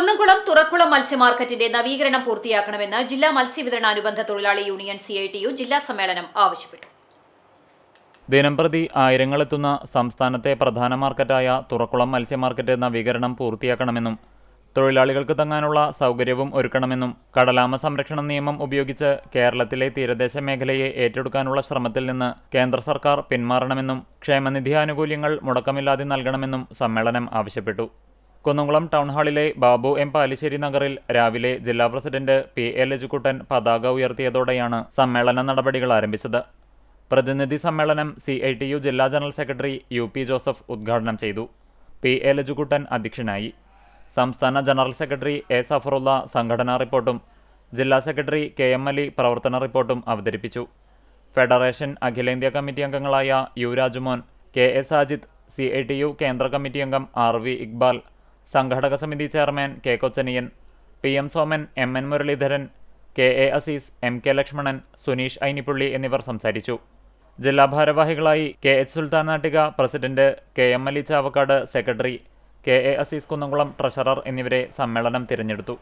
കുന്നംകുളം തുറക്കുളം മത്സ്യമാർക്കറ്റിന്റെ നവീകരണം പൂർത്തിയാക്കണമെന്ന് ജില്ലാ മത്സ്യവിതരണ അനുബന്ധ തൊഴിലാളി യൂണിയൻ CITU ജില്ലാ സമ്മേളനം ആവശ്യപ്പെട്ടു. ദിനംപ്രതി ആയിരങ്ങളെത്തുന്ന സംസ്ഥാനത്തെ പ്രധാന മാർക്കറ്റായ തുറക്കുളം മത്സ്യമാർക്കറ്റ് നവീകരണം പൂർത്തിയാക്കണമെന്നും തൊഴിലാളികൾക്ക് തങ്ങാനുള്ള സൗകര്യവും ഒരുക്കണമെന്നും കടലാമ സംരക്ഷണ നിയമം ഉപയോഗിച്ച് കേരളത്തിലെ തീരദേശ മേഖലയെ ഏറ്റെടുക്കാനുള്ള ശ്രമത്തിൽ നിന്ന് കേന്ദ്ര സർക്കാർ പിന്മാറണമെന്നും ക്ഷേമനിധി ആനുകൂല്യങ്ങൾ മുടക്കമില്ലാതെ നൽകണമെന്നും സമ്മേളനം ആവശ്യപ്പെട്ടു. കുന്നംകുളം ടൗൺ ഹാളിലെ ബാബു M പാലിശ്ശേരി നഗറിൽ രാവിലെ ജില്ലാ പ്രസിഡന്റ് PA ലജുക്കുട്ടൻ പതാക ഉയർത്തിയതോടെയാണ് സമ്മേളന നടപടികൾ ആരംഭിച്ചത്. പ്രതിനിധി സമ്മേളനം CITU ജില്ലാ ജനറൽ സെക്രട്ടറി UP ജോസഫ് ഉദ്ഘാടനം ചെയ്തു. PA ലജുക്കുട്ടൻ അധ്യക്ഷനായി. സംസ്ഥാന ജനറൽ സെക്രട്ടറി A സഫറുള്ള സംഘടനാ റിപ്പോർട്ടും ജില്ലാ സെക്രട്ടറി KM അലി പ്രവർത്തന റിപ്പോർട്ടും അവതരിപ്പിച്ചു. ഫെഡറേഷൻ അഖിലേന്ത്യാ കമ്മിറ്റി അംഗങ്ങളായ U Rajumon, KA Sajid, CITU കേന്ദ്ര കമ്മിറ്റി അംഗം RV ഇക്ബാൽ, സംഘടക സമിതി chairman K Kochaniyan, PM Soman, MN Muraleedharan, KA Azeez, MK Lakshmanan, Suneesh Ainippully എന്നിവർ സംസാരിച്ചു. ജില്ലാ ഭാരവാഹികളായി KH Sulthan Nattika, president KM Ali Chavakkad, secretary KA Azeez Kunnamkulam, treasurer എന്നിവരെ സമ്മേളനം തിരഞ്ഞെടുത്തു.